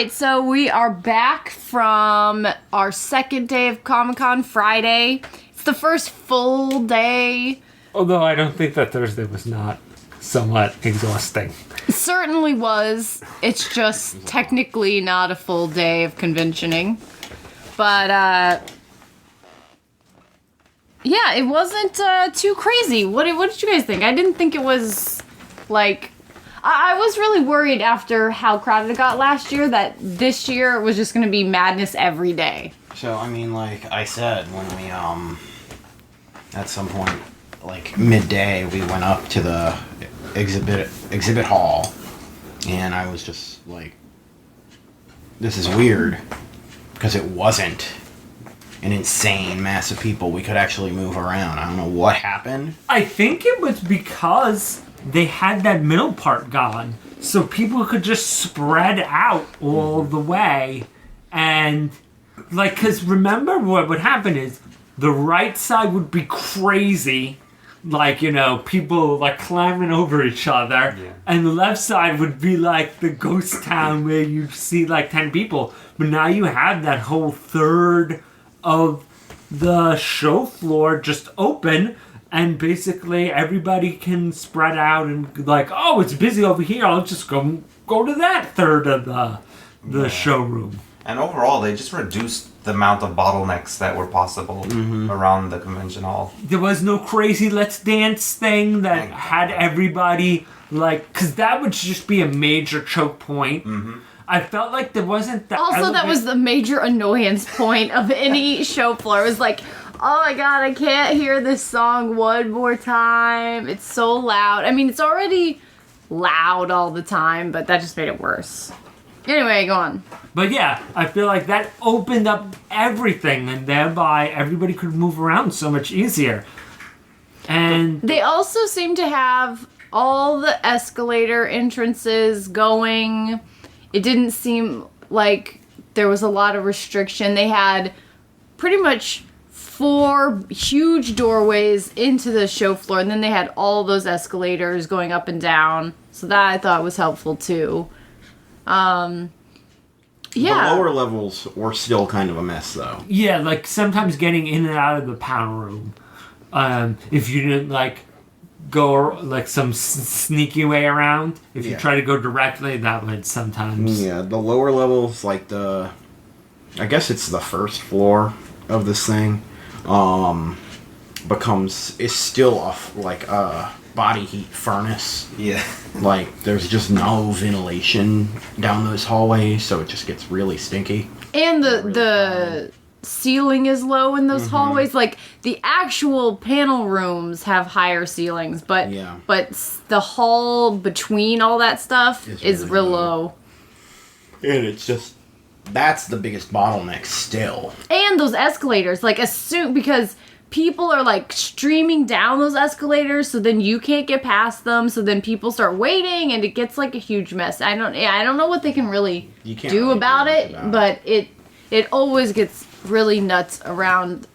So we are back from our second day of Comic-Con, Friday. It's the first full day. Although I don't think that Thursday was not somewhat exhausting. It certainly was. It's just technically not a full day of conventioning. But, yeah, it wasn't too crazy. What did you guys think? I didn't think it was, like... I was really worried after how crowded it got last year that this year it was just going to be madness every day. So, I mean, like I said, when we, at some point, like, midday, we went up to the exhibit hall, and I was just like, this is weird, because it wasn't an insane mass of people. We could actually move around. I don't know what happened. I think it was because they had that middle part gone, so people could just spread out all the way. And, like, because remember what would happen is the right side would be crazy, like, you know, people, like, climbing over each other. Yeah. And the left side would be, like, the ghost town where you see, like, 10 people. But now you have that whole third of the show floor just open. And basically, everybody can spread out and like, oh, it's busy over here. I'll just go to that third of the showroom. And overall, they just reduced the amount of bottlenecks that were possible around the convention hall. There was no crazy Let's Dance thing that had everybody like, because that would just be a major choke point. Mm-hmm. I felt like there wasn't the Also, that was the major annoyance point of any show floor. It was like, oh my god, I can't hear this song one more time. It's so loud. I mean, it's already loud all the time, but that just made it worse. Anyway, go on. But yeah, I feel like that opened up everything, and thereby everybody could move around so much easier. And they also seem to have all the escalator entrances going. It didn't seem like there was a lot of restriction. They had pretty much 4 huge doorways into the show floor, and then they had all those escalators going up and down. So that I thought was helpful too. Yeah. The lower levels were still kind of a mess, though. Yeah, like sometimes getting in and out of the panel room. If you didn't like go like some sneaky way around, if you try to go directly, that would sometimes. Yeah, the lower levels, like I guess it's the first floor of this thing. Is still a body heat furnace. Yeah. Like, there's just no ventilation down those hallways, so it just gets really stinky. And the ceiling is low in those hallways. Like, the actual panel rooms have higher ceilings, but the hall between all that stuff is real low. And it's just... That's the biggest bottleneck still. And those escalators, like, because people are, like, streaming down those escalators, so then you can't get past them, so then people start waiting, and it gets, like, a huge mess. I don't know what they can really do about it, but it always gets really nuts around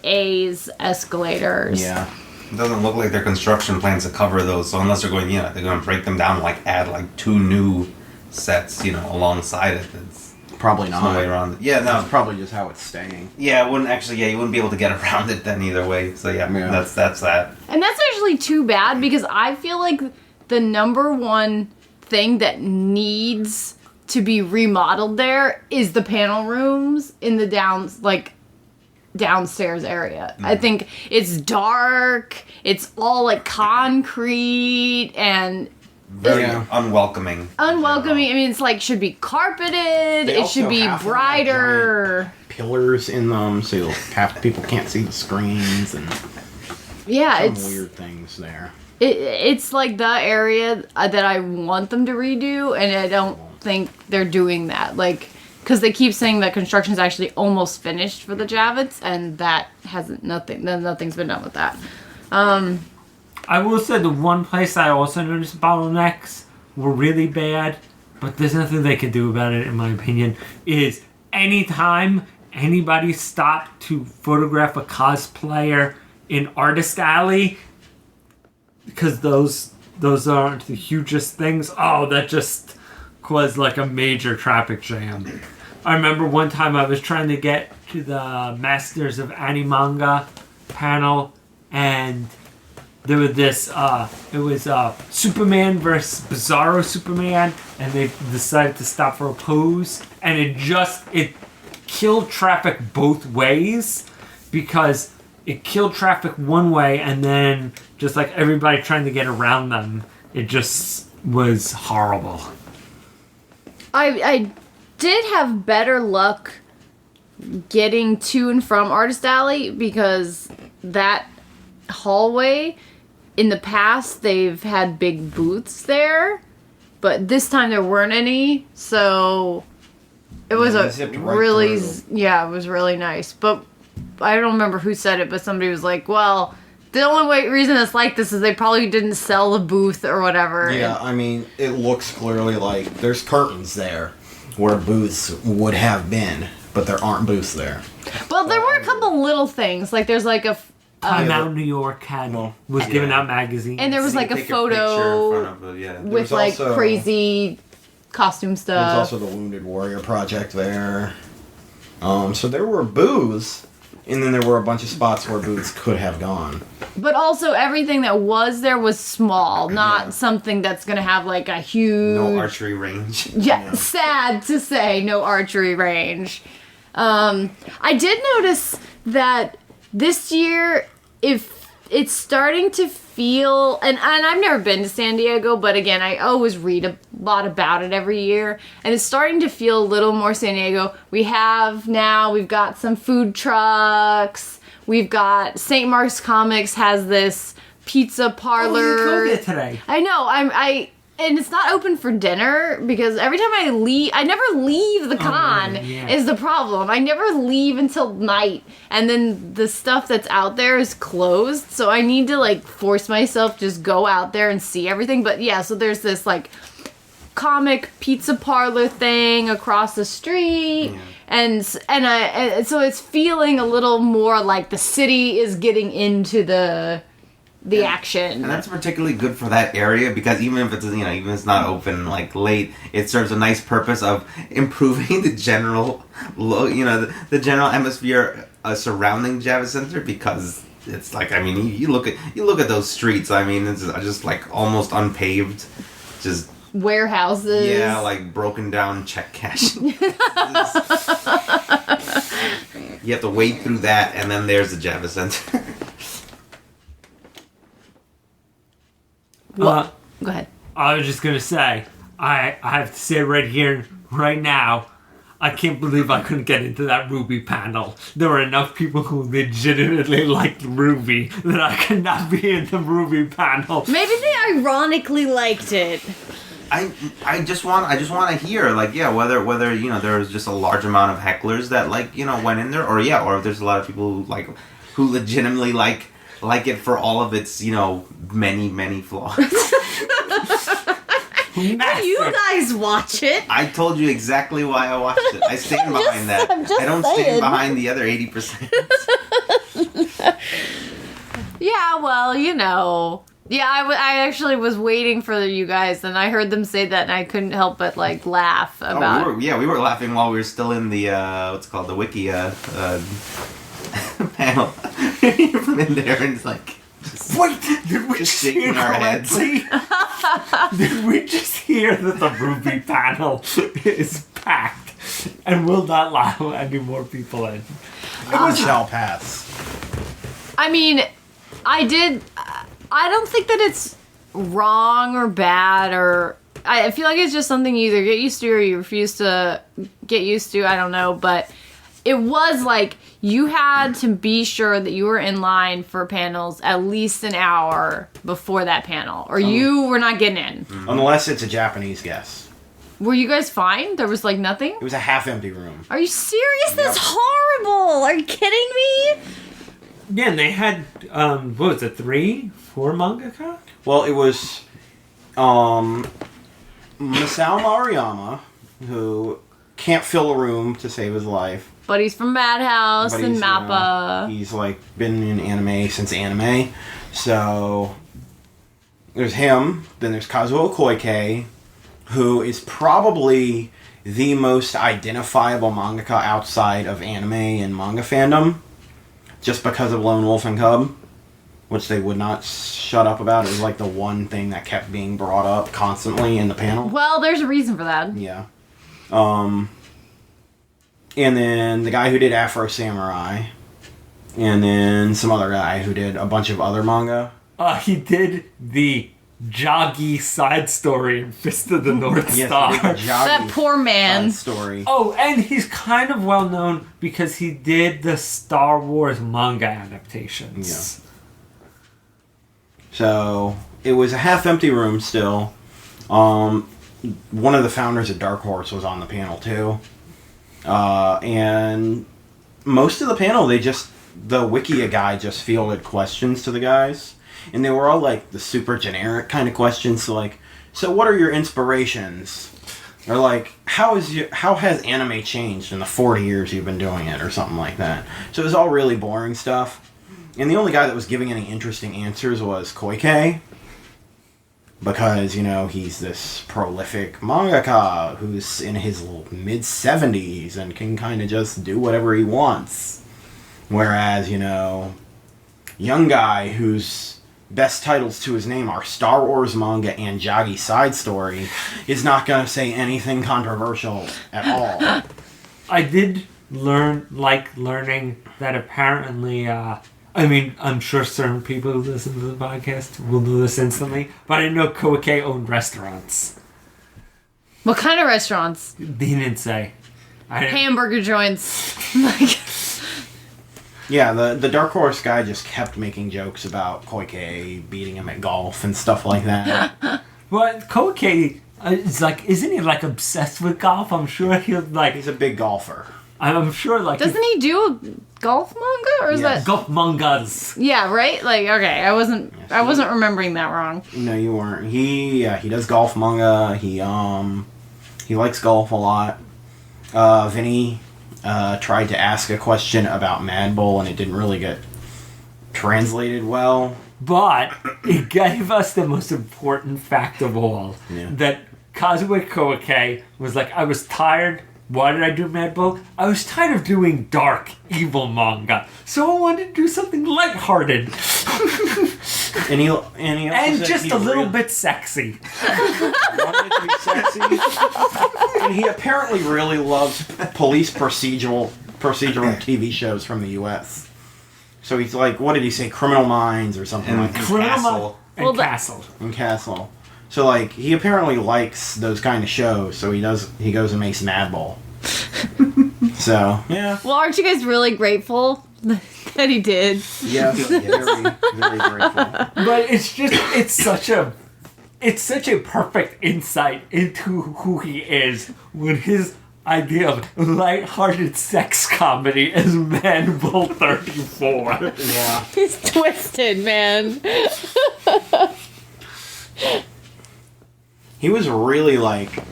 A's escalators. Yeah. It doesn't look like their construction plans to cover those. So unless they're going, they're going to break them down and like add like 2 new sets, alongside it. It's Probably no way not. around it. Yeah, no. That's probably just how it's staying. Yeah, it wouldn't actually. Yeah, you wouldn't be able to get around it then either way. So yeah. That's that. And that's actually too bad because I feel like the number one thing that needs to be remodeled there is the panel rooms in the downstairs area. I think it's dark, it's all like concrete and Very unwelcoming. unwelcoming. I mean, it's like should be carpeted, They it should also be have to have brighter. Pillars in them, so half people can't see the screens and Yeah, some it's weird things there. it's like the area that I want them to redo, and I don't think they're doing that. Like, because they keep saying that construction is actually almost finished for the Javits, and that nothing's been done with that. I will say the one place I also noticed bottlenecks were really bad, but there's nothing they can do about it, in my opinion, is anytime anybody stopped to photograph a cosplayer in Artist Alley, because those aren't the hugest things, that just caused like a major traffic jam. I remember one time I was trying to get to the Masters of Animanga panel, and there was this, it was Superman versus Bizarro Superman, and they decided to stop for a pose, and it killed traffic both ways, because it killed traffic one way, and then just like everybody trying to get around them, it just was horrible. I did have better luck getting to and from Artist Alley because that hallway, in the past, they've had big booths there, but this time there weren't any, so it was they zipped right really, through. it was really nice. But I don't remember who said it, but somebody was like, well, the only reason it's like this is they probably didn't sell the booth or whatever. Yeah, I mean, it looks clearly like there's curtains there where booths would have been, but there aren't booths there. Well, there were a couple little things, like there's like a... Time Out New York was giving out magazines. And there was like a photo with like also crazy costume There's stuff. also the Wounded Warrior Project there. So there were booths, and then there were a bunch of spots where booths could have gone. But also everything that was there was small, not Yeah. something that's going to have like a huge... No archery range. Yeah, sad to say, no archery range. I did notice that this year, if it's starting to feel, and I've never been to San Diego, but again, I always read a lot about it every year, and it's starting to feel a little more San Diego. We've got some food trucks, we've got St. Mark's Comics has this pizza parlor. Oh, you go there today. I know, and it's not open for dinner because every time I leave, I never leave the con is the problem. I never leave until night, and then the stuff that's out there is closed, so I need to like force myself just go out there and see everything. But yeah, so there's this like comic pizza parlor thing across the street. And so it's feeling a little more like the city is getting into the action. And that's particularly good for that area because even if it's even if it's not open like late, it serves a nice purpose of improving the general the general atmosphere surrounding Javits Center, because it's like, I mean, you look at those streets, I mean, it's just like almost unpaved, just warehouses. Yeah, like broken down check cash. You have to wade through that, and then there's the Javits Center. Go ahead. I was just gonna say, I have to say right here, right now, I can't believe I couldn't get into that Ruby panel. There were enough people who legitimately liked Ruby that I could not be in the Ruby panel. Maybe they ironically liked it. I just want to hear, like, yeah, whether there was just a large amount of hecklers that went in there, or if there's a lot of people who legitimately like it for all of its many flaws. You guys watch it. I told you exactly why I watched it. I stand behind that. I don't stand behind the other 80%. Yeah, well, you know. Yeah, I actually was waiting for you guys, and I heard them say that, and I couldn't help but, like, laugh about Oh, we were laughing while we were still in the, what's it called, the wiki, panel. You're from in there, and it's like... Wait, did we Just just hear shaking our heads. correctly? Did we just hear that the Ruby panel is packed and will not allow any more people in? Shall pass. I mean, I don't think that it's wrong or bad, or I feel like it's just something you either get used to or you refuse to get used to. I don't know, but it was like you had to be sure that you were in line for panels at least an hour before that panel, or you were not getting in. Unless it's a Japanese guest. Were you guys fine? There was like nothing? It was a half-empty room. Are you serious? That's horrible. Are you kidding me? Yeah, and they had, what was it, 3, 4 mangaka? Well, it was Masao Maruyama, who can't fill a room to save his life. But he's from Madhouse But and he's, Mappa. He's like been in anime since anime. So there's him, then there's Kazuo Koike, who is probably the most identifiable mangaka outside of anime and manga fandom, just because of Lone Wolf and Cub, which they would not shut up about. It was like the one thing that kept being brought up constantly in the panel. Well, there's a reason for that. Yeah. And then the guy who did Afro Samurai. And then some other guy who did a bunch of other manga. He did the Joggy side story in Fist of the North Star. He did the Joggy That poor man. side story. Oh, and he's kind of well known because he did the Star Wars manga adaptations. So it was a half-empty room still. One of the founders of Dark Horse was on the panel too. And most of the panel, the Wikia guy just fielded questions to the guys. And they were all like the super generic kind of questions. So like, so what are your inspirations? Or like, how has anime changed in the 40 years you've been doing it? Or something like that. So it was all really boring stuff. And the only guy that was giving any interesting answers was Koike. Because, you know, he's this prolific mangaka who's in his mid-70s and can kind of just do whatever he wants. Whereas, you know, young guy whose best titles to his name are Star Wars manga and Joggy side story is not going to say anything controversial at all. I did learning that apparently, I mean, I'm sure certain people who listen to the podcast will know this instantly, but I didn't know Koike owned restaurants. What kind of restaurants? He didn't say. Hamburger joints. Like, Yeah, the Dark Horse guy just kept making jokes about Koike beating him at golf and stuff like that. But Koike is like, isn't he like obsessed with golf? I'm sure he'll like. He's a big golfer. I'm sure like. doesn't he do a golf manga, or is Yes. that? Golf mangas. Yeah, right. Like, okay, I wasn't remembering that wrong. No, you weren't. He does golf manga. He likes golf a lot. Vinny tried to ask a question about Mad Bull and it didn't really get translated well. But it gave us the most important fact of all. Yeah. That Kazuo Koike was like, I was tired. Why did I do Mad Bull? I was tired of doing dark, evil manga. So I wanted to do something lighthearted. And he also said just he a little really bit sexy. wanted it to be sexy. And he apparently really loves police procedural TV shows from the U.S. So he's like, what did he say? Criminal Minds or something like that. Castle. And Well, Castle. And Castle. So like he apparently likes those kind of shows. So he goes and makes Mad Bull. So yeah. Well, aren't you guys really grateful that he did? Yes, very, very grateful. But it's such a perfect insight into who he is when his idea of lighthearted sex comedy is Man Bull 34. Yeah. He's twisted, man. He was really like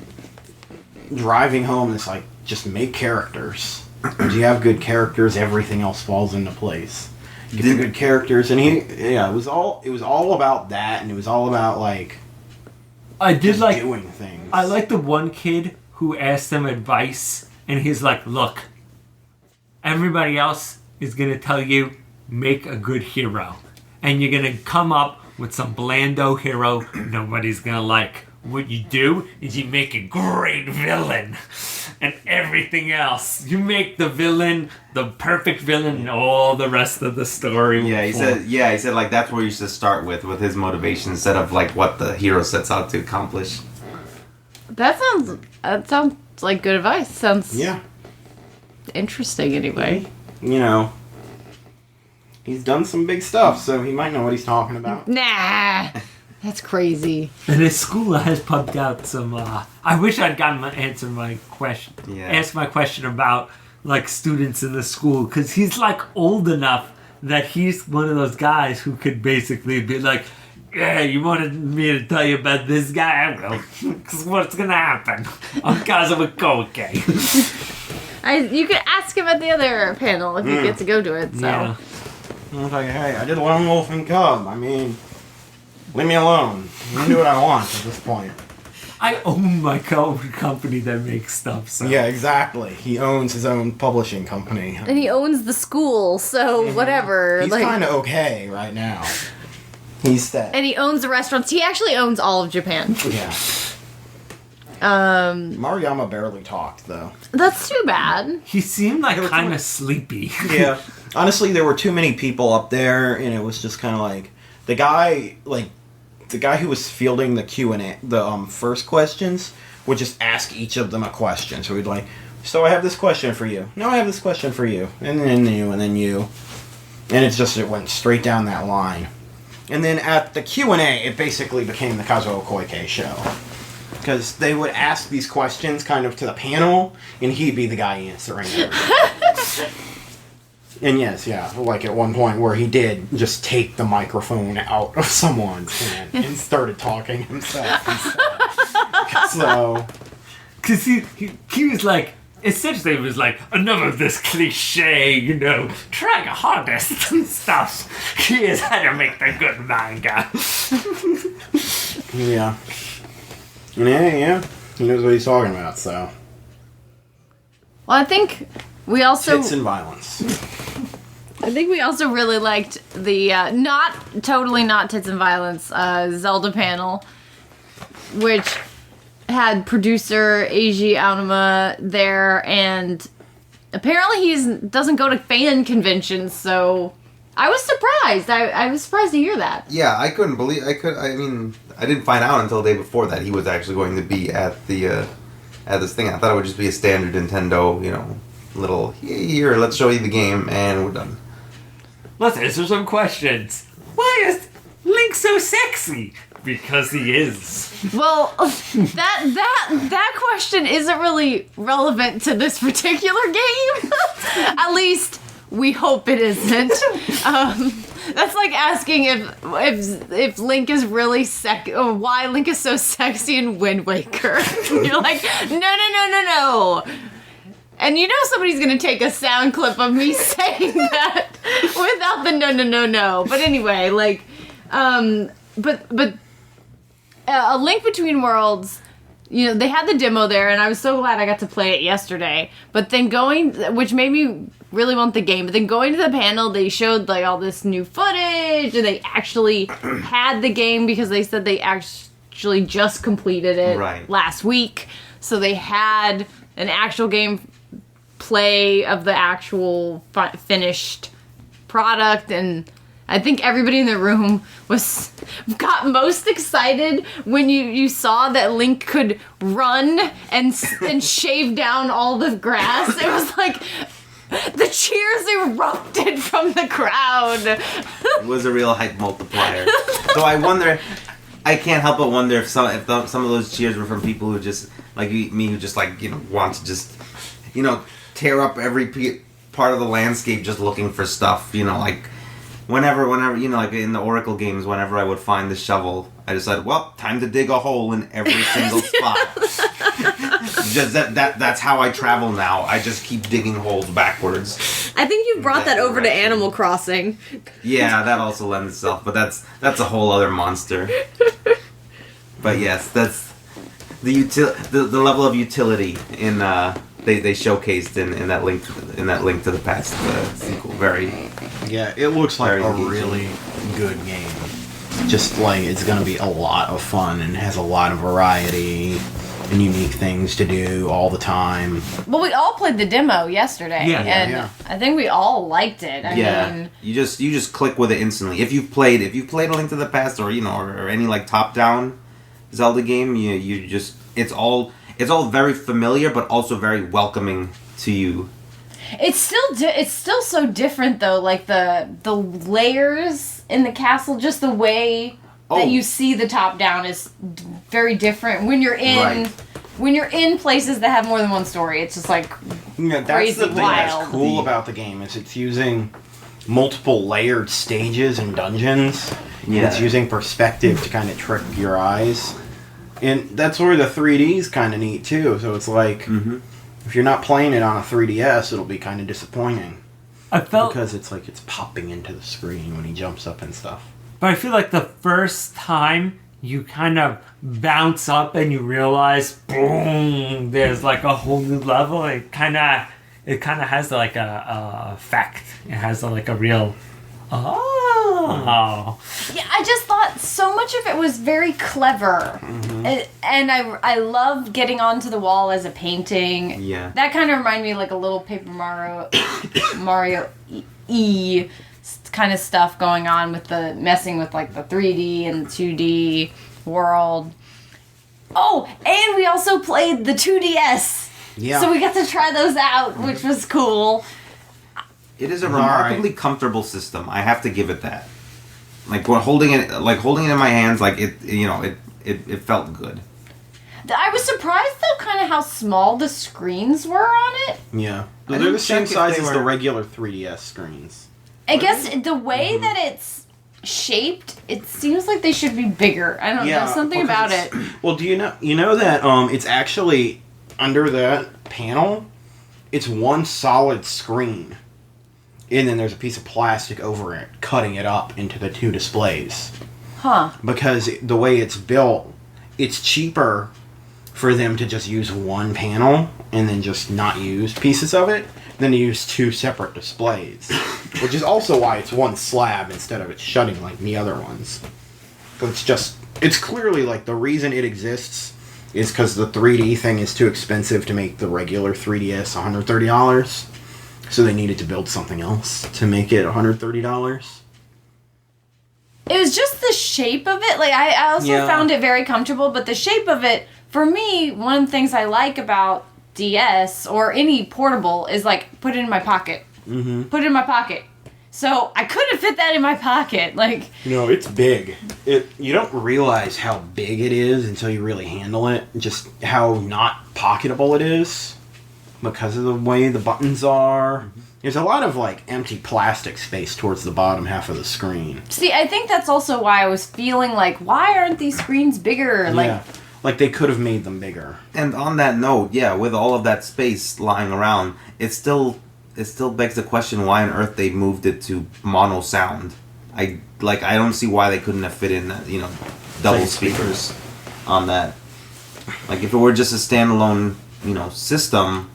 driving home this like, just make characters. If you have good characters, everything else falls into place. did good characters, and it was all about that, and it was all about like I did just like doing things. I like the one kid who asked them advice, and he's like, "Look, everybody else is gonna tell you make a good hero, and you're gonna come up with some blando hero nobody's gonna like. What you do is you make a great villain, and everything else you make the villain the perfect villain, and all the rest of the story." Yeah, he said like that's where you should start with his motivation instead of like what the hero sets out to accomplish. That sounds like good advice. Sounds interesting anyway. You know, he's done some big stuff, so he might know what he's talking about. Nah, that's crazy. And his school has pumped out some. I wish I'd gotten answer my question. Yeah. Ask my question about like students in the school, because he's like old enough that he's one of those guys who could basically be like, "Yeah, you wanted me to tell you about this guy? I will. Because what's gonna happen? I'm okay." You could ask him at the other panel if you get to go to it. So. Yeah. I was like, hey, I did Lone Wolf and Cub. I mean, leave me alone. I can do what I want at this point. I own my own company that makes stuff. So. Yeah, exactly. He owns his own publishing company. And he owns the school, so whatever. He's kind of okay right now. He's set. And he owns the restaurants. He actually owns all of Japan. Yeah. Maruyama barely talked, though. That's too bad. He seemed like kind of sleepy. Yeah. Honestly, there were too many people up there, and it was just kind of like the guy who was fielding the Q&A, the first questions, would just ask each of them a question. So he'd like, "So I have this question for you. No, I have this question for you, and then you, and then you," and it went straight down that line. And then at the Q&A, it basically became the Kazuo Koike show. Because they would ask these questions kind of to the panel, and he'd be the guy answering everything. And yes, like at one point where he did just take the microphone out of someone and started talking himself instead. So... Because he was like, essentially it was like, enough of this cliche, try your hardest and stuff. Here's how to make the good manga. Yeah. Yeah. He knows what he's talking about, so. Well, I think we also... Tits and violence. I think we also really liked the, not tits and violence, Zelda panel, which had producer Eiji Aonuma there, and apparently he doesn't go to fan conventions, so I was surprised. I was surprised to hear that. Yeah, I couldn't believe... I didn't find out until the day before that he was actually going to be at the at this thing. I thought it would just be a standard Nintendo, little, here, let's show you the game, and we're done. Let's answer some questions. Why is Link so sexy? Because he is. Well, that question isn't really relevant to this particular game. At least we hope it isn't. That's like asking if Link is really or why Link is so sexy in Wind Waker. You're like, no. And somebody's gonna take a sound clip of me saying that without the no. But anyway, like, but A Link Between Worlds, they had the demo there, and I was so glad I got to play it yesterday. But then which made me really want the game, but then going to the panel, they showed like all this new footage, and they actually had the game because they said they actually just completed it last week. So they had an actual game play of the actual finished product, and I think everybody in the room got most excited when you saw that Link could run and shave down all the grass. It was like the cheers erupted from the crowd. It was a real hype multiplier. So I can't help but wonder if some of those cheers were from people who just like me, who just want to just tear up every part of the landscape just looking for stuff. Like. Whenever, like in the Oracle games, whenever I would find the shovel, I decided, well, time to dig a hole in every single spot. Just that's how I travel now. I just keep digging holes backwards. I think you brought that over to direction. Animal Crossing. Yeah, that also lends itself, but that's a whole other monster. But yes, that's the level of utility in they showcased in that link to the past sequel. Very Yeah, it looks like Very a engaging. really good game. Just like it's gonna be a lot of fun and has a lot of variety and unique things to do all the time. Well, we all played the demo yesterday, Yeah. and Yeah. I think we all liked it. I mean, you just click with it instantly. If you've played A Link to the Past or or any like top down Zelda game, you just it's all very familiar but also very welcoming to you. it's still so different though. Like the layers in the castle, just the way that you see the top down is very different when you're in. Right. When you're in places that have more than one story, it's just like Yeah, that's Crazy the thing wild. that's cool about the game is it's using multiple layered stages and dungeons. Yeah. And it's using perspective to kind of trick your eyes. And that's where the 3D is kind of neat too. So it's like if you're not playing it on a 3DS, it'll be kind of disappointing I felt, because it's like it's popping into the screen when he jumps up and stuff. but I feel like the first time you kind of bounce up and you realize, boom, there's like a whole new level. It kind of has like a effect. It has like a real, oh. yeah. I just thought so much of it was very clever, and I love getting onto the wall as a painting. Yeah. That kind of reminded me of like a little Paper Mario E kind of stuff going on with the messing with like the 3D and 2D world. Oh, and we also played the 2DS. Yeah. So we got to try those out, which was cool. It is a Alright. remarkably comfortable system. I have to give it that. Like when holding it in my hands, like it felt good. I was surprised though, kind of how small the screens were on it. Yeah. I They're didn't the same check if size they as the were- regular 3DS screens. I guess the way that it's shaped, it seems like they should be bigger. I don't know, something about it. Well, do you know that it's actually under that panel, it's one solid screen. And then there's a piece of plastic over it, cutting it up into the two displays. Huh. Because the way it's built, it's cheaper for them to just use one panel and then just not use pieces of it than to use two separate displays. Which is also why it's one slab instead of it shutting like the other ones. Because it's clearly like the reason it exists is because the 3D thing is too expensive to make the regular 3DS $130. So they needed to build something else to make it $130. It was just the shape of it. Like I also Yeah. found it very comfortable, but the shape of it, for me, one of the things I like about DS or any portable is like put it in my pocket. Mm-hmm. Put it in my pocket. So I couldn't fit that in my pocket. Like No, it's big. You don't realize how big it is until you really handle it. Just how not pocketable it is because of the way the buttons are. There's a lot of like empty plastic space towards the bottom half of the screen. see, I think that's also why I was feeling like, why aren't these screens bigger? Like Yeah, like they could have made them bigger. And on that note, yeah, with all of that space lying around, it still begs the question why on earth they moved it to mono sound. I don't see why they couldn't have fit in double Like speakers on that. Like if it were just a standalone system,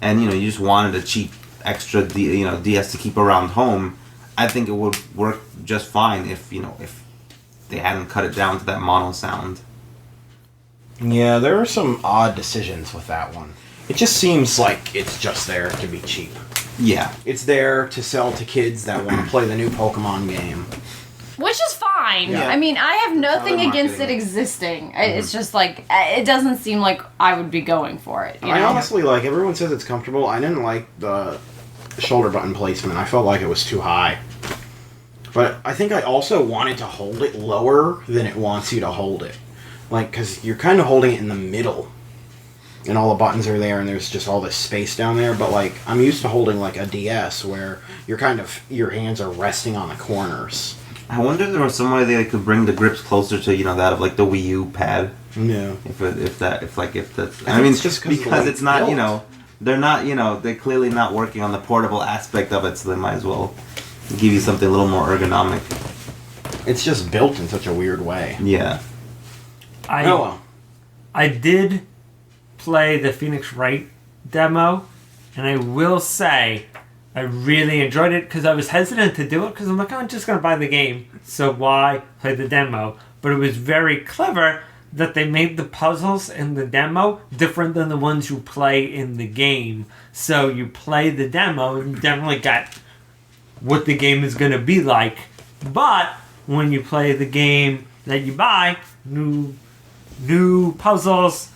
and you just wanted a cheap extra DS to keep around home, I think it would work just fine if they hadn't cut it down to that mono sound. Yeah, there are some odd decisions with that one. It just seems like it's just there to be cheap. Yeah. It's there to sell to kids that want to play the new Pokemon game. which is fine. Yeah. I mean, I have nothing they're against it marketing it. existing. It's just like it doesn't seem like I would be going for it. You I know? honestly like. Everyone says it's comfortable. I didn't like the shoulder button placement. I felt like it was too high. But I think I also wanted to hold it lower than it wants you to hold it. Like, because you're kind of holding it in the middle. And all the buttons are there, and there's just all this space down there. But, like, I'm used to holding, like, a DS where you're kind of, your hands are resting on the corners. I wonder if there was some way they could bring the grips closer to that of like the Wii U pad. Yeah. If that's. I mean, it's just because it's not built. they're not they're clearly not working on the portable aspect of it, so they might as well give you something a little more ergonomic. It's just built in such a weird way. Yeah. I did play the Phoenix Wright demo, and I will say I really enjoyed it because I was hesitant to do it because I'm like, I'm just going to buy the game, so why play the demo? But it was very clever that they made the puzzles in the demo different than the ones you play in the game. So you play the demo and you definitely got what the game is going to be like. But when you play the game that you buy, new puzzles,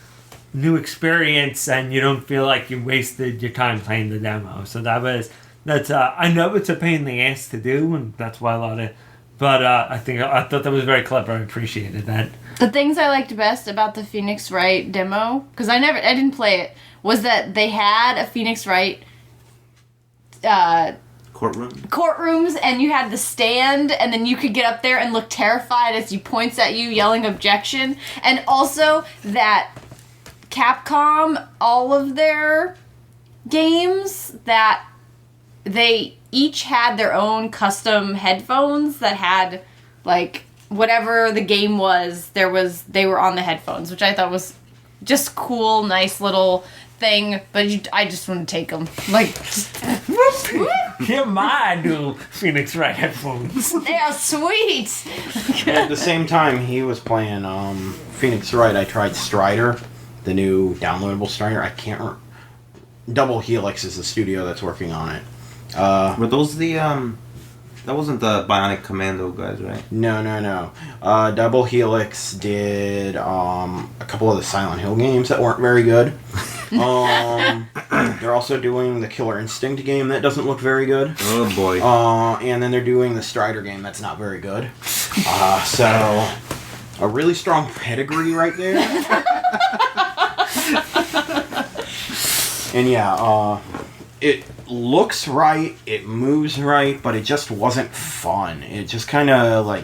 new experience, and you don't feel like you wasted your time playing the demo. So I know it's a pain in the ass to do, and that's why but I thought that was very clever. I appreciated that. The things I liked best about the Phoenix Wright demo, because I didn't play it, was that they had a Phoenix Wright courtrooms, and you had the stand, and then you could get up there and look terrified as he points at you yelling objection. And also that Capcom, all of their games, that they each had their own custom headphones that had like whatever the game was, they were on the headphones, which I thought was just cool, nice little thing. But I just want to take them, like, Here my new Phoenix Wright headphones. they are sweet. At the same time he was playing Phoenix Wright, I tried Strider, the new downloadable Strider. I can't Double Helix is the studio that's working on it. Were those the that wasn't the Bionic Commando guys, right? No. Double Helix did a couple of the Silent Hill games that weren't very good. They're also doing the Killer Instinct game that doesn't look very good. Oh boy. And then they're doing the Strider game that's not very good. So a really strong pedigree right there. And yeah, it looks right, it moves right, but it just wasn't fun. It just kind of like,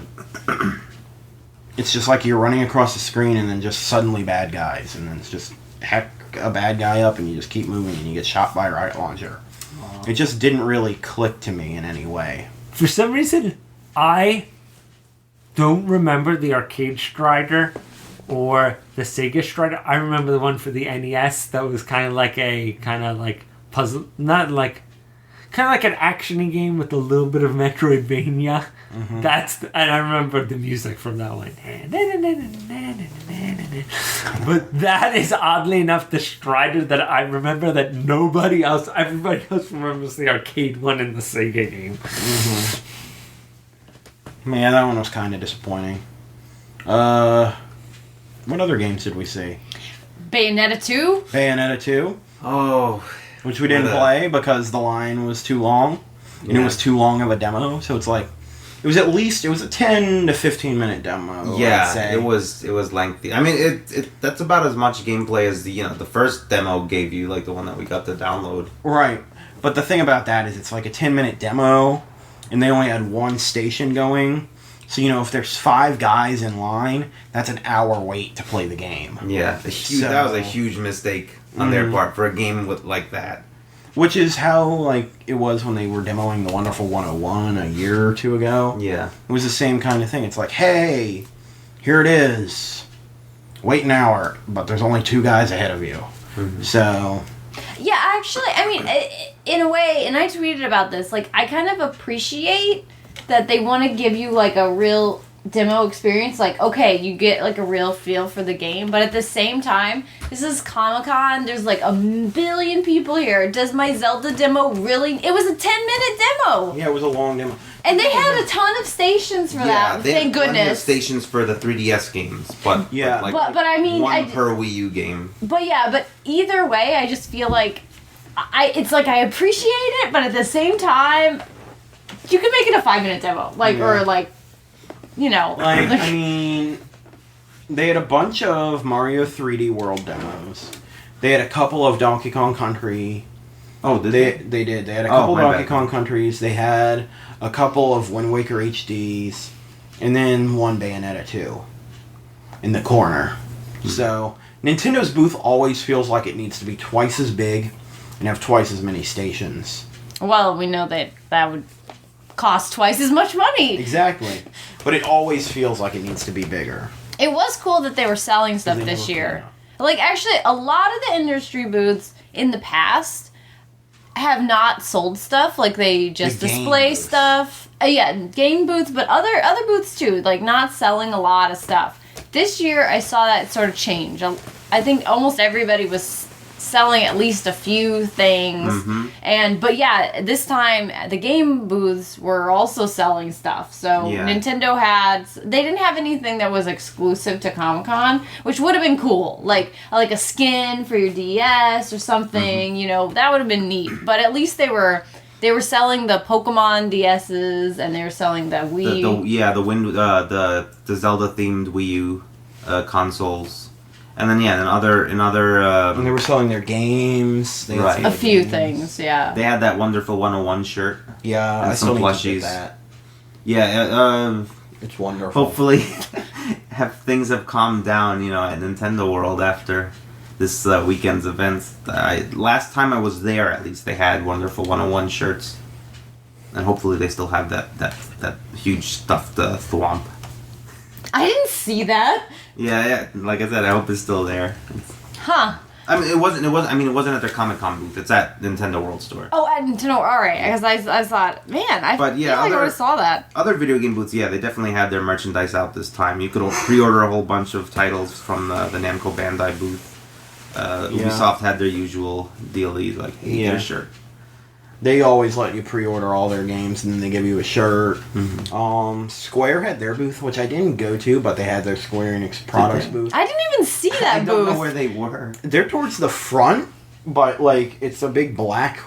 it's just like you're running across the screen and then just suddenly bad guys, and then it's just heck a bad guy up and you just keep moving and you get shot by a rocket launcher. It just didn't really click to me in any way. For some reason, I don't remember the arcade Strider or the Sega Strider. I remember the one for the NES that was kind of like puzzle, not like, kind of like an action-y game with a little bit of Metroidvania. Mm-hmm. And I remember the music from that one. But that is oddly enough the Strider that I remember that everybody else remembers the arcade one in the Sega game. Mm-hmm. Man, that one was kind of disappointing. What other games did we see? Bayonetta 2? Bayonetta 2. Oh. Which we didn't play because the line was too long. And it was too long of a demo. So it's like, it was a 10 to 15 minute demo. Yeah, I'd say. it was lengthy. I mean, that's about as much gameplay as the first demo gave you, like the one that we got to download. Right. But the thing about that is it's like a 10-minute demo, and they only had one station going. So, if there's 5 guys in line, that's an hour wait to play the game. Yeah, that was a huge mistake on their part for a game like that. Which is how, it was when they were demoing the Wonderful 101 a year or two ago. Yeah. It was the same kind of thing. It's like, hey, here it is. Wait an hour, but there's only 2 guys ahead of you. Mm-hmm. So... Yeah, actually, I mean, in a way, and I tweeted about this, I kind of appreciate that they want to give you, a real demo experience. Okay, you get, a real feel for the game, but at the same time, this is Comic-Con, there's, a billion people here. Does my Zelda demo really... It was a 10-minute demo! Yeah, it was a long demo. And they had a ton of stations for that, thank goodness. Plenty of stations for the 3DS games, but... Yeah. But I mean... One per Wii U game. But either way, I just feel like... I appreciate it, but at the same time... You can make it a 5-minute demo, I mean, they had a bunch of Mario 3D World demos. They had a couple of Donkey Kong Country. Oh, did they? They did. They had a couple of Donkey Kong Countries. They had a couple of Wind Waker HDs. and then one Bayonetta 2 in the corner. So Nintendo's booth always feels like it needs to be twice as big and have twice as many stations. Well, we know that would cost twice as much money. Exactly. But it always feels like it needs to be bigger. It was cool that they were selling stuff this year. Like, actually, a lot of the industry booths in the past have not sold stuff. Like, they just display stuff. Yeah, game booths, but other booths too. Like, not selling a lot of stuff. This year, I saw that sort of change. I think almost everybody was selling at least a few things. But yeah, this time the game booths were also selling stuff. So Nintendo they didn't have anything that was exclusive to Comic-Con, which would have been cool. Like a skin for your DS or something, you know, that would have been neat. But at least they were selling the Pokemon DSs and they were selling the Wii. The Zelda themed Wii U consoles. And then in other and they were selling their games. They a few things, yeah. They had that wonderful 101 shirt. Yeah, and I some still plushies. need to get that. Yeah, it's wonderful. Hopefully, things have calmed down, you know, at Nintendo World after this weekend's events. Last time I was there, at least they had wonderful 101 shirts, and hopefully they still have that huge stuffed thwomp. I didn't see that. Yeah. Like I said, I hope it's still there. Huh. I mean, it wasn't at their Comic-Con booth. It's at Nintendo World Store. Oh, at Nintendo. All right. Because I thought, man, I feel like I would have saw that. Other video game booths, yeah, they definitely had their merchandise out this time. You could pre-order a whole bunch of titles from the Namco Bandai booth. Ubisoft had their usual dealies, like, hey, get a shirt. They always let you pre-order all their games, and then they give you a shirt. Square had their booth, which I didn't go to, but they had their Square Enix products booth. I didn't even see that booth. I don't know where they were. They're towards the front, but like it's a big black.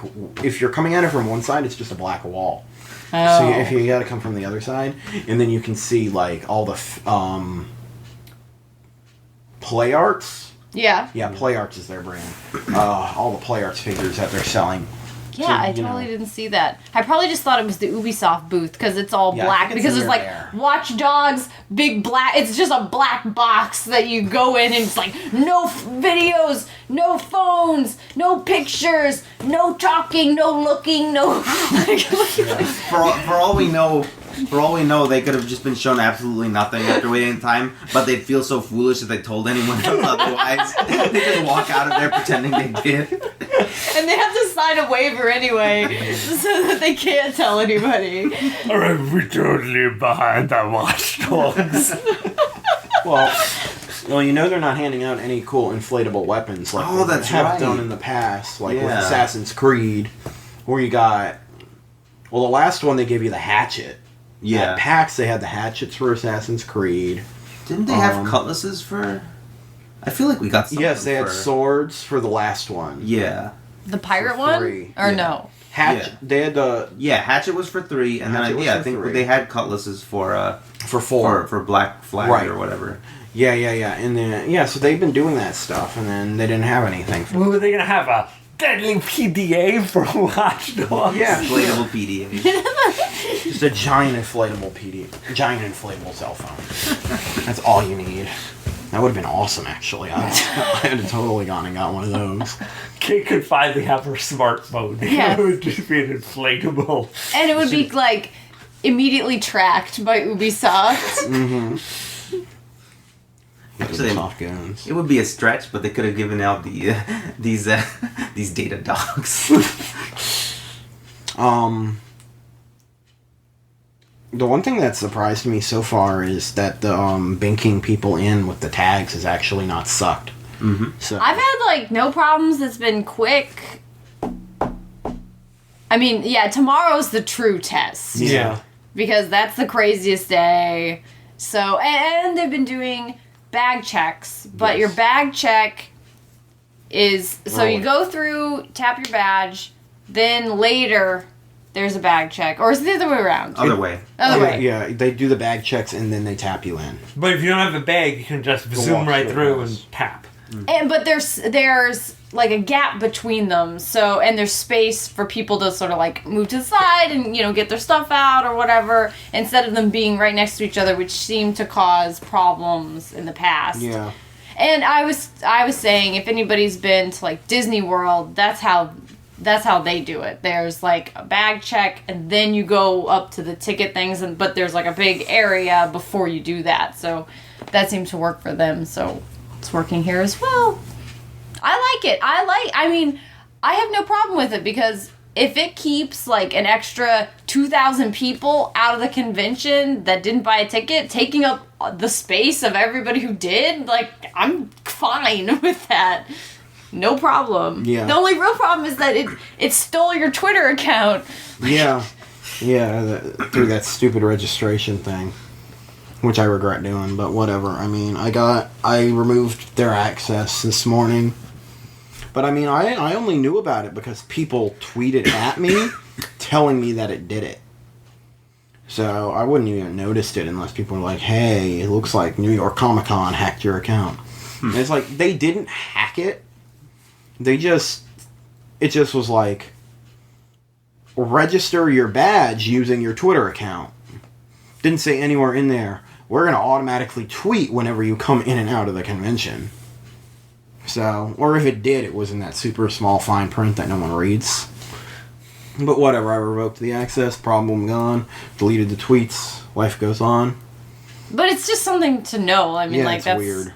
If you're coming at it from one side, it's just a black wall. Oh. So if you got to come from the other side, and then you can see like all the Play Arts. Yeah. Yeah, Play Arts is their brand. All the Play Arts figures that they're selling. Yeah, So, I totally didn't see that. I probably just thought it was the Ubisoft booth because it's all black. Because it's like Watch Dogs, big black. It's just a black box that you go in and it's like no videos, no phones, no pictures, no talking, no looking, no. For all we know. For all we know, they could have just been shown absolutely nothing after waiting time, but they'd feel so foolish if they told anyone otherwise. They just walk out of there pretending they did. And they have to sign a waiver anyway, so that they can't tell anybody. We're totally behind the Watch Dogs. Well, you know they're not handing out any cool inflatable weapons like they have done in the past, like with Assassin's Creed, where you got... Well, the last one they gave you the hatchet. Yeah. At PAX, they had the hatchets for Assassin's Creed. Didn't they have cutlasses for... I feel like we got something. Yes, they had swords for the last one. Yeah. The pirate one? Or no? Hatchet. They had the... Yeah, hatchet was for 3, and then I think they had cutlasses for 4. For Black Flag or whatever. Yeah. And then, so they've been doing that stuff, and then they didn't have anything for Were they going to have a deadly PDA for Watch Dogs? Yeah. Inflatable PDA. Just a giant inflatable PDA. Giant inflatable cell phone. That's all you need. That would have been awesome, actually. I would have totally gone and got one of those. Kate could finally have her smartphone. Yeah. It would just be an inflatable. And it would be, like, immediately tracked by Ubisoft. Ubisoft goons. It would be a stretch, but they could have given out these data dogs. The one thing that surprised me so far is that the binking people in with the tags is actually not sucked. So I've had, like, no problems. It's been quick. I mean, tomorrow's the true test. Yeah. Because that's the craziest day. So, and they've been doing bag checks. But your bag check is... So you go through, tap your badge, then later... There's a bag check. Or is it the other way around? Other way. Yeah, they do the bag checks and then they tap you in. But if you don't have a bag, you can just zoom right through and tap. but there's like a gap between them, so, and there's space for people to sort of like move to the side and, you know, get their stuff out or whatever, instead of them being right next to each other, which seemed to cause problems in the past. Yeah. And I was saying, if anybody's been to like Disney World, that's how they do it. There's like a bag check, and then you go up to the ticket things, but there's like a big area before you do that. So that seems to work for them. So it's working here as well. I like it. I mean, I have no problem with it, because if it keeps like an extra 2,000 people out of the convention that didn't buy a ticket, taking up the space of everybody who did, like, I'm fine with that. No problem. Yeah. The only real problem is that it stole your Twitter account. Yeah. Yeah, through that stupid registration thing. Which I regret doing, but whatever. I mean, I removed their access this morning. But I mean, I only knew about it because people tweeted at me telling me that it did it. So I wouldn't even have noticed it unless people were like, hey, it looks like New York Comic Con hacked your account. And it's like, they didn't hack it. It just was like, register your badge using your Twitter account. Didn't say anywhere in there, we're going to automatically tweet whenever you come in and out of the convention. So, or if it did, it was in that super small fine print that no one reads. But whatever, I revoked the access, problem gone, deleted the tweets, life goes on. But it's just something to know. I mean, Yeah, like, it's that's weird.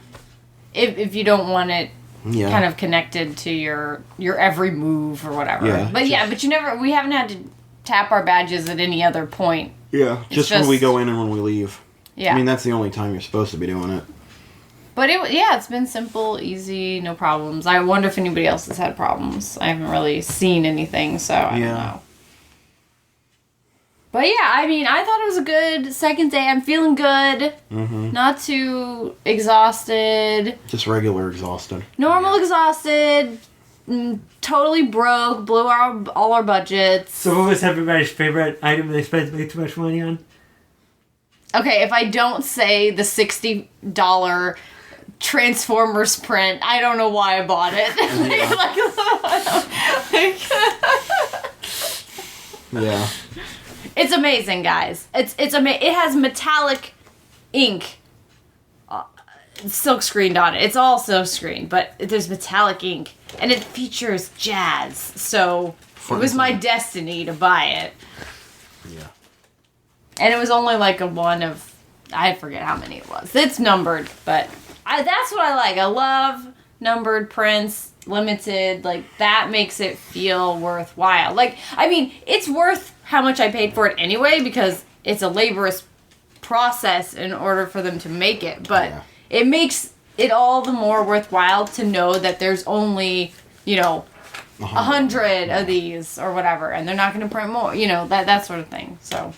If you don't want it Yeah. kind of connected to your every move or whatever. Yeah, But we haven't had to tap our badges at any other point. Yeah, It's just when we just- go in and when we leave. Yeah. I mean, that's the only time you're supposed to be doing it. But it's been simple, easy, no problems. I wonder if anybody else has had problems. I haven't really seen anything, so I don't know. But yeah, I mean, I thought it was a good second day. I'm feeling good. Mm-hmm. Not too exhausted. Just regular exhausted. Normal exhausted. Totally broke. Blew all our budgets. So what was everybody's favorite item they spent way too much money on? Okay, if I don't say the $60 Transformers print, I don't know why I bought it. Yeah. It's amazing, guys. It has metallic ink silk screened on it. It's all silk screened, but there's metallic ink, and it features jazz. So it was my destiny to buy it. Yeah. And it was only like a one of, I forget how many it was. It's numbered, but that's what I like. I love numbered prints, limited. Like, that makes it feel worthwhile. Like, I mean, it's worth how much I paid for it anyway, because it's a laborious process in order for them to make it. But it makes it all the more worthwhile to know that there's only, 100 of these or whatever, and they're not going to print more, that sort of thing. So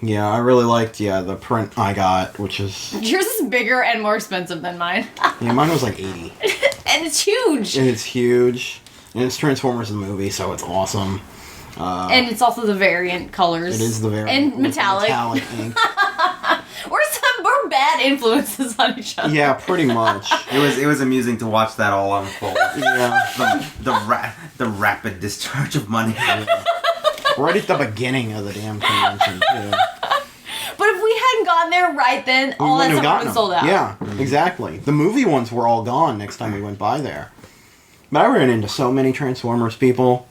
Yeah, I really liked, the print I got, which is... yours is bigger and more expensive than mine. Yeah, mine was like 80. And it's huge. And it's huge. And it's Transformers the movie, so it's awesome. And it's also the variant colors. It is the variant. And with the metallic. metallic ink. We're bad influences on each other. Yeah, pretty much. It was amusing to watch that all unfold. Yeah. The rapid discharge of money. Right at the beginning of the damn convention, too. But if we hadn't gone there right then, all that wouldn't have stuff would gotten have sold out. Yeah, exactly. The movie ones were all gone next time we went by there. But I ran into so many Transformers people.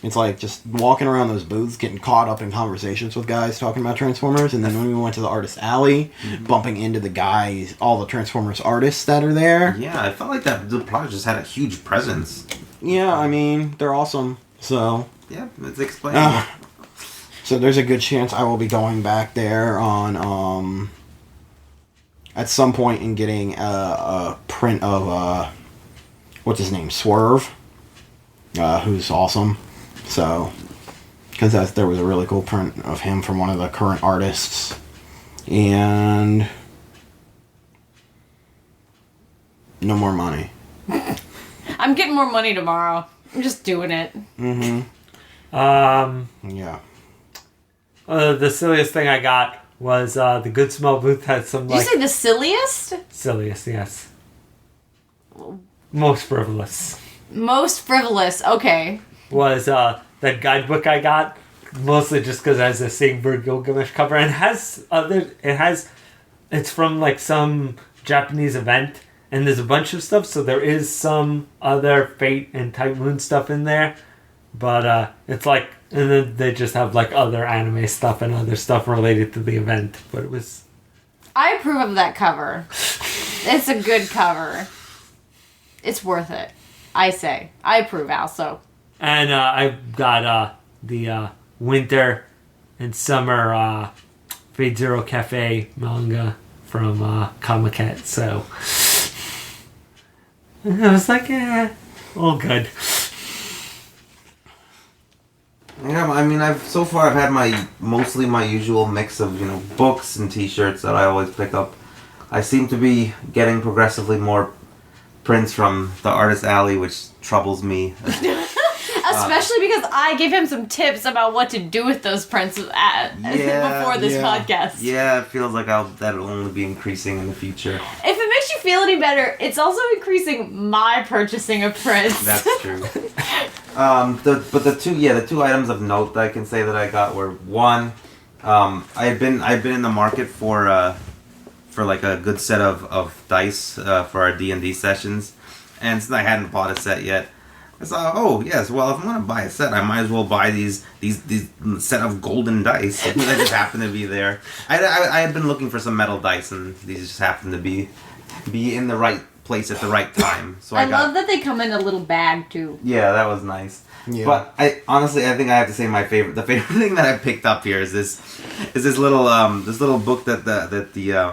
It's like just walking around those booths, getting caught up in conversations with guys talking about Transformers. And then when we went to the Artist Alley, bumping into the guys, all the Transformers artists that are there. Yeah, I felt like that the product just had a huge presence. Yeah, I mean, they're awesome. So... Yeah, it's explainable. So there's a good chance I will be going back there on at some point and getting a print of what's his name, Swerve, who's awesome. So because there was a really cool print of him from one of the current artists, and no more money. I'm getting more money tomorrow. I'm just doing it. Mm-hmm. Yeah. The silliest thing I got was the Good Smell booth had some Did you say the silliest? silliest, yes. most frivolous Most frivolous. Okay. was that guidebook I got, mostly just because it has a Sing Gilgamesh cover, and it's from like some Japanese event, and there's a bunch of stuff, so there is some other Fate and Type Moon stuff in there, but it's like, and then they just have like other anime stuff and other stuff related to the event, but it was... I approve of that cover. It's a good cover. It's worth it. I say. I approve also. And I got the winter and summer Fate Zero Cafe manga from Kamaket, so I was like, all good. Yeah, I mean, I've had mostly my usual mix of books and T-shirts that I always pick up. I seem to be getting progressively more prints from the Artist Alley, which troubles me. Especially because I gave him some tips about what to do with those prints before this podcast. Yeah, it feels like that'll only be increasing in the future. If it makes you feel any better, it's also increasing my purchasing of prints. That's true. The two items of note that I can say that I got were, one, I've been in the market for like a good set of dice for our D&D sessions, and since I hadn't bought a set yet, I thought, oh yes, well, if I'm gonna buy a set, I might as well buy these set of golden dice that just happen to be there. I had been looking for some metal dice, and these just happened to be in the right place at the right time. So I love that they come in a little bag too. Yeah, that was nice. Yeah. But I think I have to say the favorite thing that I picked up here is this little book that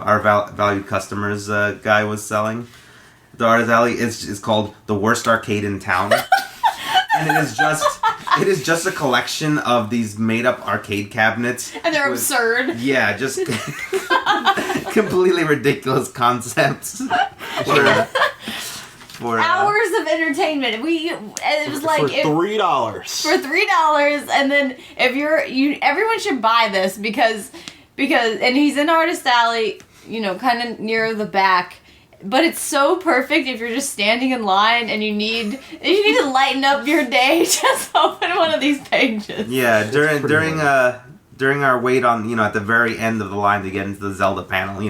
our valued customers guy was selling. The Artist Alley is called The Worst Arcade in Town. And it is just a collection of these made up arcade cabinets. And they're absurd. Yeah, just completely ridiculous concepts. For hours of entertainment. It was like for $3. For $3, and then everyone should buy this because and he's in Artist Alley, kind of near the back. But it's so perfect if you're just standing in line and you need to lighten up your day. Just open one of these pages. Yeah, during our wait on at the very end of the line to get into the Zelda panel,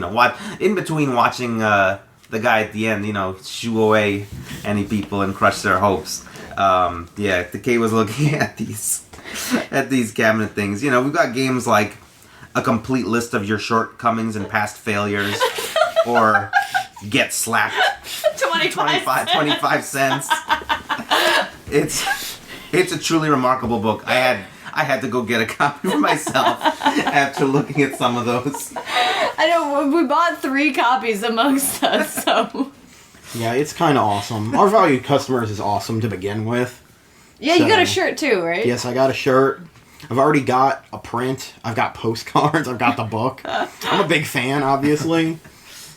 in between watching the guy at the end, shoo away any people and crush their hopes. The K was looking at these cabinet things. We've got games like A Complete List of Your Shortcomings and Past Failures, or Get Slapped 25 cents. It's a truly remarkable book. I had to go get a copy for myself after looking at some of those. I know, we bought 3 copies amongst us, so... Yeah, it's kind of awesome. Our valued customers is awesome to begin with. Yeah, you got a shirt too, right? Yes, I got a shirt. I've already got a print. I've got postcards. I've got the book. I'm a big fan, obviously.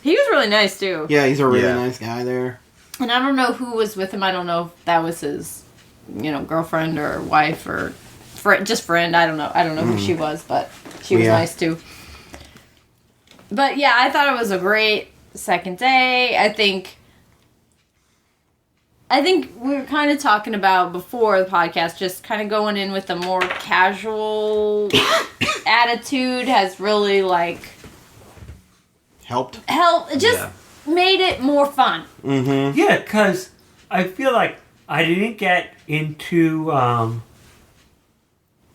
He was really nice, too. Yeah, he's a really nice guy there. And I don't know who was with him. I don't know if that was his, girlfriend or wife or just friend. I don't know. I don't know who she was, but she was nice, too. But, yeah, I thought it was a great second day. I think we were kind of talking about before the podcast, just kind of going in with a more casual attitude has really, helped. It just made it more fun. Mm-hmm. Yeah, because I feel like I didn't get into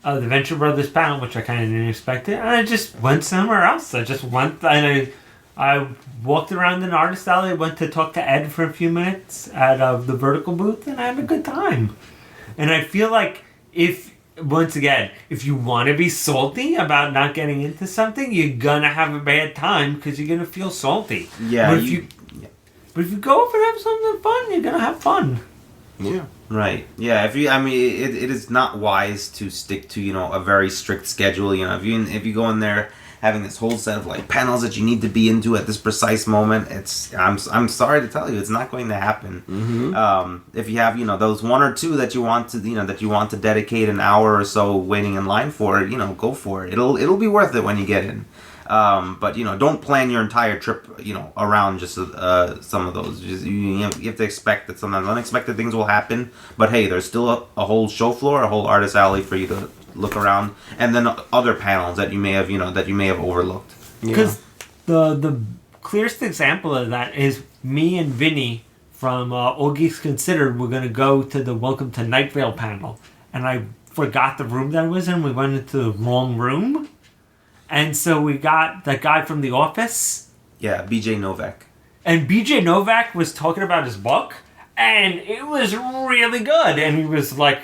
the Venture Brothers panel, which I kind of didn't expect it, and I just went somewhere else. I just went and I walked around an Artist Alley, went to talk to Ed for a few minutes at the Vertical booth, and I had a good time. And I feel like if you want to be salty about not getting into something, you're gonna have a bad time because you're gonna feel salty. Yeah. But if you go up and have something fun, you're gonna have fun. Yeah. Right. Yeah. It is not wise to stick to a very strict schedule. If you go in there having this whole set of panels that you need to be into at this precise moment, I'm sorry to tell you, it's not going to happen. Mm-hmm. If you have those 1 or 2 that you want to dedicate an hour or so waiting in line for, go for it. It'll be worth it when you get in. But don't plan your entire trip around just some of those. You have to expect that sometimes unexpected things will happen. But hey, there's still a whole show floor, a whole artist alley for you to look around, and then other panels that you may have overlooked. Because the clearest example of that is me and Vinny from All Geeks Considered. We're going to go to the Welcome to Night Vale panel, and I forgot the room that I was in. We went into the wrong room, and so we got that guy from The Office. Yeah, BJ Novak. And BJ Novak was talking about his book, and it was really good. And he was like,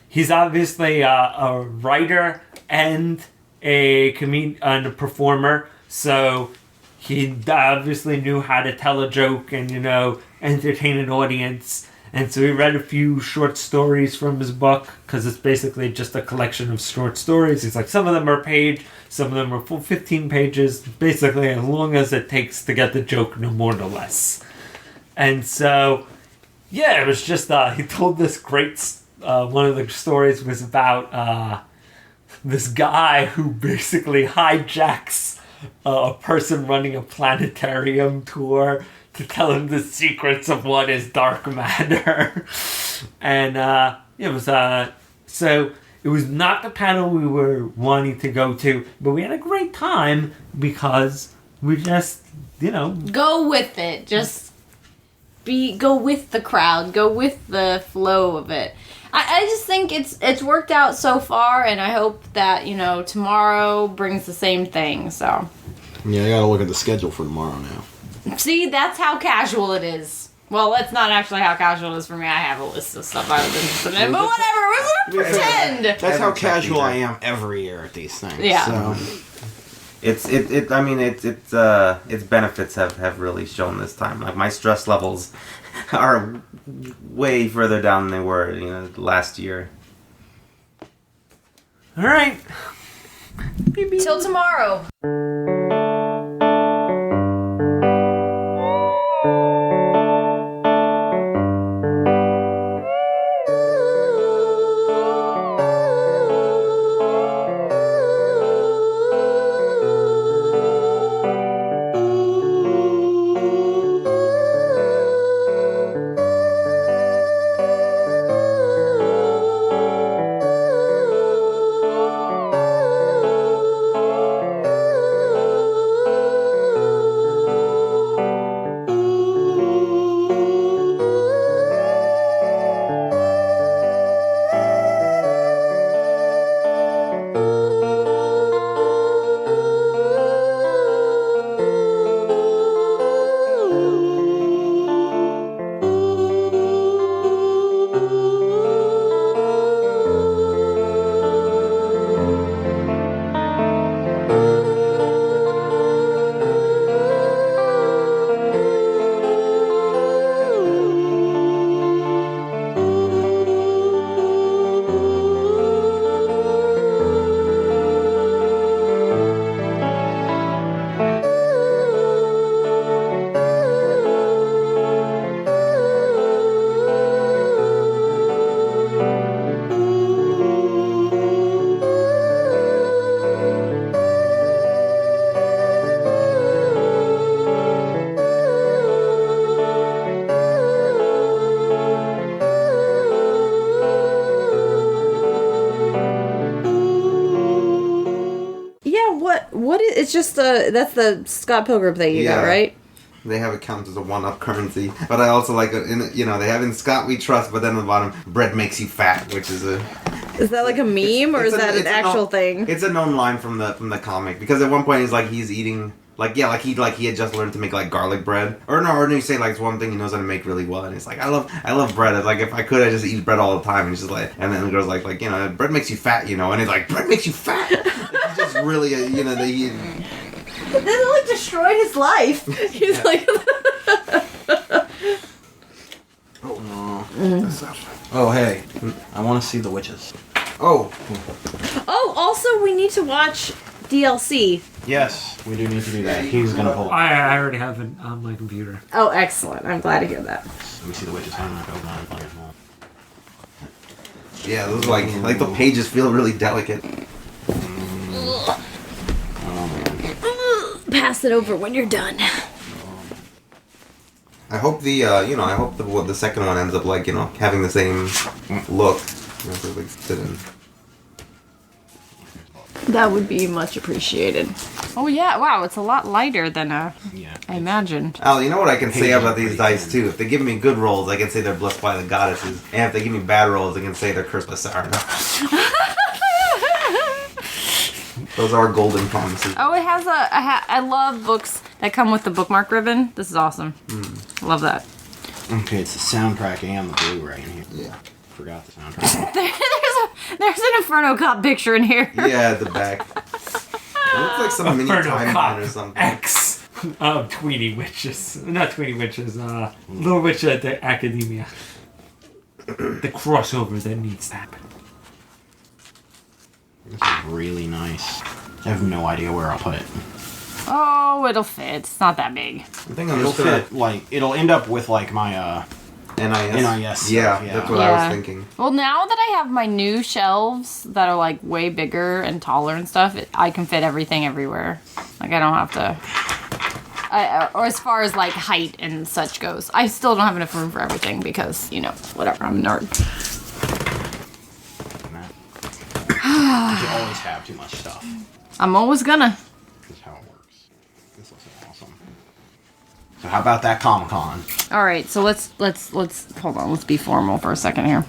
he's obviously a writer and a comedian and a performer, so he obviously knew how to tell a joke and, entertain an audience. And so he read a few short stories from his book, because it's basically just a collection of short stories. He's like, some of them are a page, some of them are full 15 pages, basically as long as it takes to get the joke, no more, no less. And so, yeah, it was just, he told this great, one of the stories was about this guy who basically hijacks a person running a planetarium tour to tell him the secrets of what is dark matter. And it was so it was not the panel we were wanting to go to, but we had a great time because we just Go with it. Just go with the crowd. Go with the flow of it. I just think it's worked out so far, and I hope that tomorrow brings the same thing. So Yeah, I gotta look at the schedule for tomorrow now. see, that's how casual it is. Well, that's not actually how casual it is for me. I have a list of stuff I was interested in, but whatever. We're gonna pretend. That's how casual I am every year at these things. Yeah. So. Its benefits have really shown this time. Like, my stress levels are way further down than they were last year. all right. Till tomorrow. It's just that's the Scott Pilgrim thing you got, right? They have it counted as a one-up currency, but I also like it. They have in Scott we trust, but then on the bottom, bread makes you fat, which is a. Is that like a meme, or is that an actual thing? It's a known line from the comic, because at one point he's eating he had just learned to make like garlic bread, or you say like it's one thing he knows how to make really well, and he's like I love bread. It's like if I could I just eat bread all the time, and he's just like, and then the girl's like bread makes you fat, and he's like bread makes you fat. It's just really But then it like destroyed his life. He's like. Oh no. Oh hey, I want to see the witches. Oh, also we need to watch DLC. Yes, we do need to do that. He's gonna pull it. I already have it on my computer. Oh, excellent! I'm glad to hear that. Let me see the witches. I'm not open on it. yeah, those like the pages feel really delicate. Oh man. pass it over when you're done. I hope the second one ends up like, having the same look. Like, sit in. That would be much appreciated. Oh yeah, wow, it's a lot lighter than I imagined. Al, you know what I can say Pages about are these pretty dice thin. too? If they give me good rolls, I can say they're blessed by the goddesses. And if they give me bad rolls, I can say they're cursed by Sarah. Those are golden promises. Oh, it has I love books that come with the bookmark ribbon. This is awesome. Love that. Okay, it's the soundtrack and the Blu-ray in here. Yeah. Forgot the soundtrack. There's an Inferno Cop picture in here. Yeah, at the back. It looks like some mini Inferno timeline Cop or something. X of Tweety Witches. Not Tweety Witches, Little Witch at the Academia. The crossover that needs to happen. This is really nice. I have no idea where I'll put it. Oh, it'll fit. It's not that big. I think I'm It'll just gonna fit, like, it'll end up with, like, my, NIS. NIS stuff, Yeah, yeah. that's what I was thinking. Well, now that I have my new shelves that are like way bigger and taller and stuff, I can fit everything everywhere. Like I don't have to. Or as far as like height and such goes, I still don't have enough room for everything because whatever. I'm a nerd. You should always have too much stuff. I'm always gonna. That's how it works. This looks awesome. So how about that Comic-Con? All right, so let's hold on. Let's be formal for a second here.